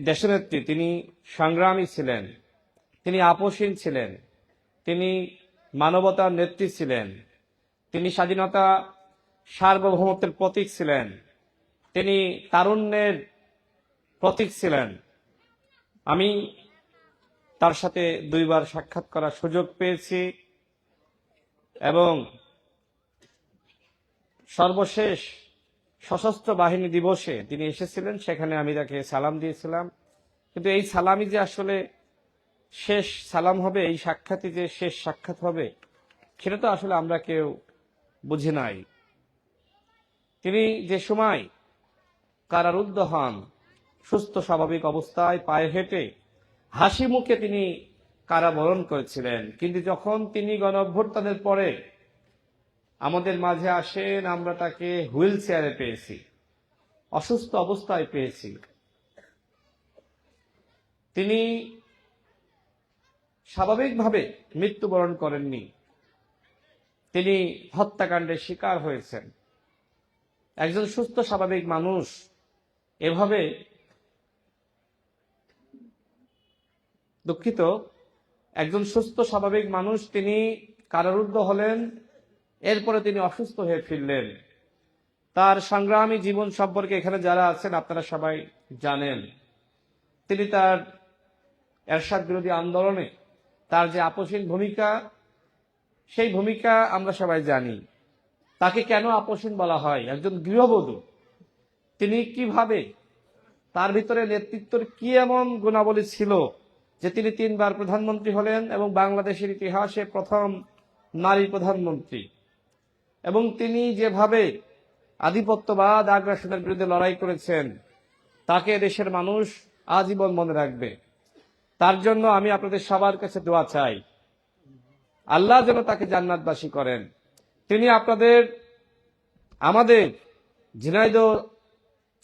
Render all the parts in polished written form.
দেশনেত্রী তিনি সংগ্রামী ছিলেন, তিনি আপোষহীন ছিলেন, তিনি মানবতার নেত্রী ছিলেন, তিনি স্বাধীনতা সার্বভৌমত্বের প্রতীক ছিলেন, তিনি তারুণ্যের প্রতীক ছিলেন। আমি তার সাথে দুইবার সাক্ষাৎ করার সুযোগ পেয়েছি এবং সর্বশেষ সশস্ত্র বাহিনী দিবসে তিনি এসেছিলেন, সেখানে আমি তাকে সালাম দিয়েছিলাম। কিন্তু এই সালামই যে আসলে শেষ সালাম হবে, এই সাক্ষাৎই যে শেষ সাক্ষাৎ হবে, সেটা তো আসলে আমরা কেউ বুঝি নাই। তিনি যে সময় কারারুদ্ধ হন, সুস্থ স্বাভাবিক অবস্থায় পায়ে হেঁটে হাসি মুখে তিনি কারাবরণ করেছিলেন। কিন্তু যখন তিনি গণঅভ্যুত্থানের পরে আমাদের মাঝে আসেন, আমরা তাকে হুইল চেয়ারে পেয়েছি, অসুস্থ অবস্থায় পেয়েছি। তিনি স্বাভাবিকভাবে মৃত্যুবরণ করেননি, তিনি হত্যাকাণ্ডের শিকার হয়েছেন। একজন সুস্থ স্বাভাবিক মানুষ এভাবে, দুঃখিত, একজন সুস্থ স্বাভাবিক মানুষ তিনি কারারুদ্ধ হলেন, এরপরে তিনি অসুস্থ হয়ে ফিরলেন। তার সংগ্রামী জীবন সম্পর্কে এখানে যারা আছেন আপনারা সবাই জানেন। তিনি তার এরশাদ বিরোধী আন্দোলনে তার যে আপোষহীন ভূমিকা, সেই ভূমিকা আমরা সবাই জানি। তাকে কেন আপোষহীন বলা হয়? একজন গৃহবধূ, তিনি কিভাবে, তার ভিতরে নেতৃত্বের কি এমন গুণাবলী ছিল যে তিনি 3 বার প্রধানমন্ত্রী হলেন এবং বাংলাদেশের ইতিহাসে প্রথম নারী প্রধানমন্ত্রী। এবং তিনি যেভাবে আধিপত্যবাদ, আগ্রাসনের বিরুদ্ধে লড়াই করেছেন, তাকে দেশের মানুষ আজীবন মনে রাখবে। তার জন্য আমি আপনাদের সবার কাছে দোয়া চাই, আল্লাহ যেন তাকে জান্নাতবাসী করেন। তিনি আমাদের ঝিনাইদহ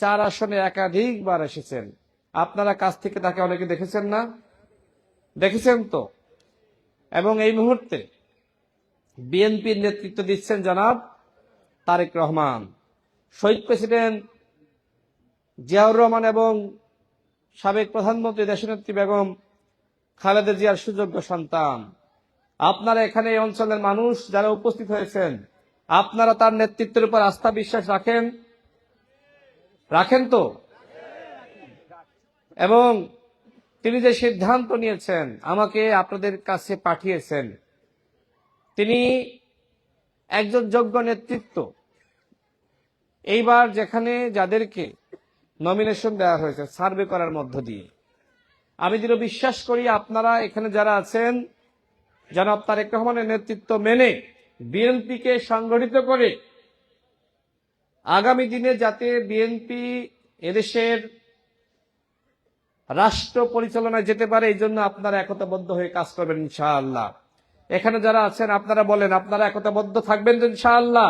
4 আসনে একাধিকবার এসেছেন। আপনারা কাছ থেকে তাকে অনেকে দেখেছেন না? দেখেছেন তো? এবং এই মুহূর্তে বিএনপির নেতৃত্ব দিচ্ছেন জনাব তারেক রহমান, শহীদ প্রেসিডেন্ট জিয়াউর রহমান এবং সাবেক প্রধানমন্ত্রী দেশনেত্রী বেগম খালেদা জিয়ার সুযোগ্য সন্তান। আপনারা এখানে এই অঞ্চলের মানুষ যারা উপস্থিত হয়েছেন, আপনারা তার নেতৃত্বের উপর আস্থা বিশ্বাস রাখেন তো? এবং তিনি যে সিদ্ধান্ত নিয়েছেন, আমাকে আপনাদের কাছে পাঠিয়েছেন, তিনি একজন যোগ্য নেতৃত্ব। এইবার যেখানে যাদেরকে নমিনেশন দেওয়া হয়েছে সার্ভে করার মধ্য দিয়ে, আমি দৃঢ় বিশ্বাস করি আপনারা এখানে যারা আছেন, জনাব তারেক রহমানের নেতৃত্ব মেনে বিএনপিকে সংগঠিত করে আগামী দিনে যাতে বিএনপি এদেশের রাষ্ট্র পরিচালনায় যেতে পারে, এই জন্য আপনারা একতাবদ্ধ হয়ে কাজ করবেন ইনশাআল্লাহ। এখানে যারা আছেন আপনারা বলেন, আপনারা একতাবদ্ধ থাকবেন তো ইনশাআল্লাহ?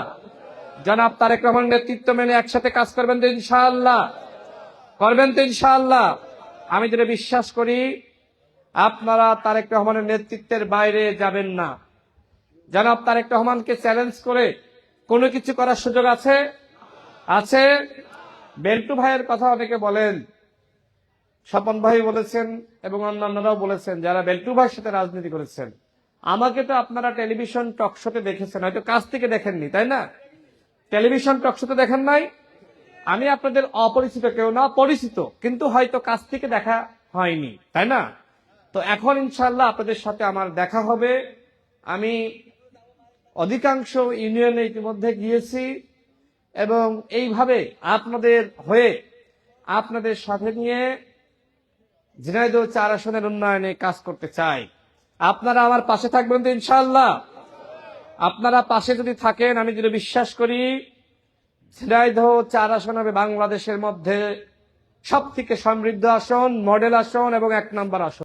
জনাব তারেক রহমানের নেতৃত্ব মেনে একসাথে কাজ করবেন তো ইনশাআল্লাহ? করবেন তো ইনশাআল্লাহ? আমি যেটা বিশ্বাস করি, আপনারা তারেক রহমানের নেতৃত্বের বাইরে যাবেন না। জনাব তারেক রহমানকে চ্যালেঞ্জ করে কোনো কিছু করার সুযোগ আছে? বেল্টু ভাইয়ের কথা অনেকে বলেন, স্বপন ভাই বলেছেন এবং অন্যান্যরাও বলেছেন যারা বেল্টু ভাইয়ের সাথে রাজনীতি করেছেন। আমাকে তো আপনারা টেলিভিশন টকশোতে দেখেছেন, হয়তো কাছ থেকে দেখেননি, তাই না? টেলিভিশন টকশোতে দেখেন নাই। আমি আপনাদের অপরিচিত কেউ না, পরিচিত, কিন্তু হয়তো কাছ থেকে দেখা হয়নি, তাই না? তো এখন ইনশাআল্লাহ আপনাদের সাথে আমার দেখা হবে। আমি অধিকাংশ ইউনিয়নে ইতিমধ্যে গিয়েছি এবং এইভাবে আপনাদের হয়ে, আপনাদের সাথে নিয়ে ঝিনাইদহ 4 আসনের উন্নয়নে কাজ করতে চাই। আপনারা আমার পাশে থাকবেন তো ইনশাআল্লাহ? আপনারা পাশে যদি থাকেন, আমি যদি বিশ্বাস করি ঝিনাইদহ 4 আসন হবে বাংলাদেশের মধ্যে সবথেকে সমৃদ্ধ আসন, মডেল আসন এবং 1 নম্বর আসন।